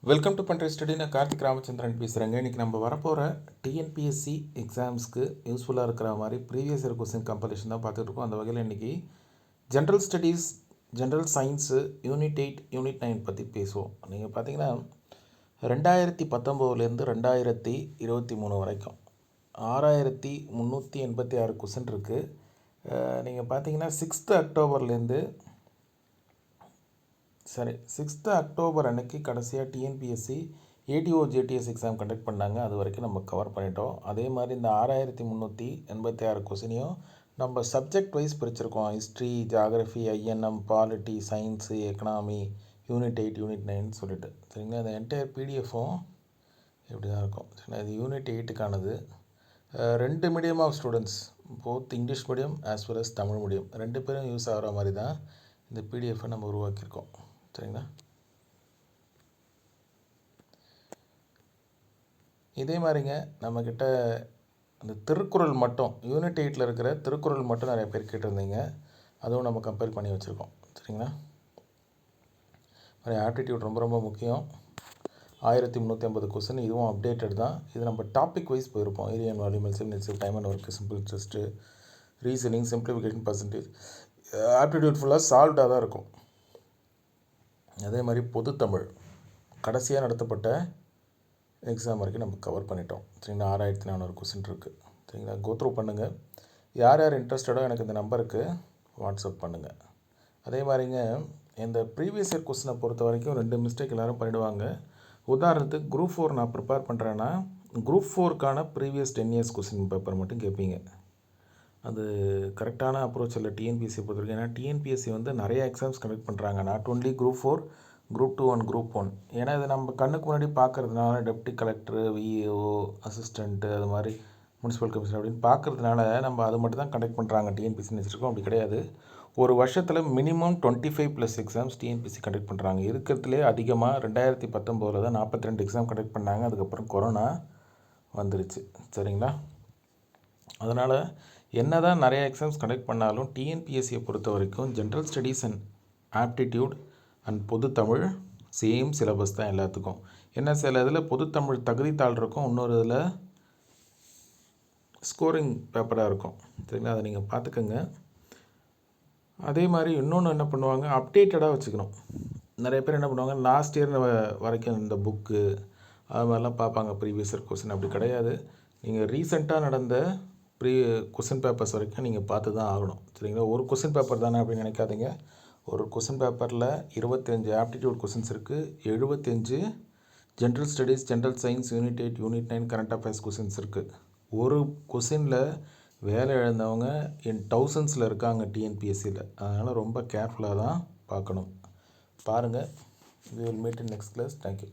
Welcome to பண்ட்ரி study. நான் கார்த்திக் ராமச்சந்திரன் பேசுகிறேங்க. இன்றைக்கி நம்ம வரப்போகிற டிஎன்பிஎஸ்சி எக்ஸாம்ஸ்க்கு யூஸ்ஃபுல்லாக இருக்கிற மாதிரி ப்ரீவியஸ் இயர் கொஸ்டின் கம்பெரிஷன் தான் பார்த்துட்டு இருக்கோம். அந்த வகையில் இன்றைக்கி general studies, general science, unit 8, unit 9 பற்றி பேசுவோம். நீங்கள் பார்த்தீங்கன்னா 2019 2023 வரைக்கும் 6386 கொஸ்டின் இருக்குது. நீங்கள் பார்த்தீங்கன்னா 6 அக்டோபர்லேருந்து 6 அக்டோபர் அன்னைக்கு கடைசியாக TNPSC ADO JDS exam conduct பண்ணாங்க. அது வரைக்கும் நம்ம கவர் பண்ணிட்டோம். அதே மாதிரி இந்த 6386 கொஸ்டினையும் நம்ம சப்ஜெக்ட் வைஸ் பிரிச்சிருக்கோம். History, geography, INM, polity, science, economy, unit 8, unit 9 சொல்லிட்டு சரிங்களா. இந்த என்டையர் பிடிஎஃப்பும் இப்படி தான் இருக்கும் சரிங்களா. இது யூனிட் 8க்கானது. 2 medium of students, both English medium as well as Tamil medium, 2 பேரும் யூஸ் ஆகிற மாதிரி தான் இந்த பிடிஎஃப்பை நம்ம உருவாக்கியிருக்கோம் சரிங்களா. இதே மாதிரிங்க நம்மக்கிட்ட அந்த திருக்குறள் மட்டும் யூனிட் 8 இருக்கிற திருக்குறள் மட்டும் நிறைய பேர் கேட்டிருந்தீங்க. அதுவும் நம்ம கம்பேர் பண்ணி வச்சுருக்கோம் சரிங்களா. மாதிரி ஆப்டிடியூட் ரொம்ப ரொம்ப முக்கியம். 1350 கொஸ்டின், இதுவும் அப்டேட்டட் தான். இது நம்ம டாபிக் வைஸ் போயிருப்போம். Area and volume, LCM, time and work, simple test, reasoning, simplification, percentage, aptitude ஃபுல்லாக சால்வ்டாக தான் இருக்கும். அதே மாதிரி பொதுத்தமிழ் கடைசியாக நடத்தப்பட்ட எக்ஸாம் வரைக்கும் நம்ம கவர் பண்ணிட்டோம் சரிங்களா. 6400 கொஸ்டின் இருக்குது சரிங்களா. கோத்ரூ பண்ணுங்கள். யார் யார் இன்ட்ரெஸ்டடோ எனக்கு இந்த நம்பருக்கு வாட்ஸ்அப் பண்ணுங்கள். அதே மாதிரிங்க இந்த ப்ரீவியஸ் இயர் கொஸ்டினை பொறுத்த வரைக்கும் 2 மிஸ்டேக் எல்லோரும் பண்ணிவிடுவாங்க. உதாரணத்துக்கு குரூப் 4 நான் ப்ரிப்பேர் பண்ணுறேன்னா குரூப் 4க்கான ப்ரீவியஸ் 10 இயர்ஸ் கொஸ்டின் பேப்பர் மட்டும் கேட்பீங்க. அது கரெக்டான அப்ரோச் இல்லை டிஎன்பிஎஸ்சி பொறுத்த வரைக்கும். ஏன்னா டிஎன்பிஎஸ்சி வந்து நிறைய எக்ஸாம்ஸ் கண்டக்ட் பண்ணுறாங்க. Not only group 4, group 2 and group 1. ஏன்னா இது நம்ம கண்ணுக்கு முன்னாடி பார்க்குறதுனால டெப்டி கலெக்டர், விஏஓ, அசிஸ்டண்ட்டு, அது மாதிரி முனிசிபல் கமிஷனர் அப்படின்னு பார்க்குறதுனால நம்ம அது மட்டும் தான் கண்டக்ட் பண்ணுறாங்க டிஎன்பிஎஸ்சி நினச்சிருக்கோம். அப்படி கிடையாது. ஒரு வருஷத்தில் மினிமம் 25+ எக்ஸாம்ஸ் டிஎன்பிஎஸ்சி கண்டக்ட் பண்ணுறாங்க. இருக்கிறதுலே அதிகமாக 2019 தான் 42 எக்ஸாம் கண்டக்ட் பண்ணாங்க. அதுக்கப்புறம் கொரோனா வந்துருச்சு சரிங்களா. அதனால் என்ன தான் நிறைய எக்ஸாம்ஸ் கண்டக்ட் பண்ணாலும் டிஎன்பிஎஸ்சியை பொறுத்த வரைக்கும் general studies and aptitude and பொதுத்தமிழ் சேம் சிலபஸ் தான் எல்லாத்துக்கும். என்ன சில இதில் பொதுத்தமிழ் தகுதித்தாள் இருக்கும், இன்னொரு இதில் ஸ்கோரிங் பேப்பராக இருக்கும் சரிங்களா. அதை நீங்கள் பார்த்துக்கோங்க. அதே மாதிரி இன்னொன்று என்ன பண்ணுவாங்க, அப்டேட்டடாக வச்சுக்கணும். நிறைய பேர் என்ன பண்ணுவாங்க, லாஸ்ட் இயர் வரைக்கும் இந்த புக்கு அது மாதிரிலாம் பார்ப்பாங்க ப்ரீவியஸ் இயர் கொஸ்டின். அப்படி கிடையாது. நீங்கள் ரீசெண்டாக நடந்த கொஸ்டின் பேப்பர்ஸ் வரைக்கும் நீங்கள் பார்த்து தான் ஆகணும் சரிங்களா. ஒரு கொஸ்டின் பேப்பர் தானே அப்படின்னு நினைக்காதீங்க. ஒரு கொஸ்டின் பேப்பரில் 25 ஆப்டிடியூட் கொஸ்டின்ஸ் இருக்குது, 75 general studies, general science, unit 8, unit 9 current affairs questions இருக்குது. ஒரு கொஸ்டினில் வேலை இழந்தவங்க thousandsல இருக்காங்க டிஎன்பிஎஸ்சியில். அதனால் ரொம்ப கேர்ஃபுல்லாக தான் பார்க்கணும். பாருங்கள். We will meet in next class. Thank you.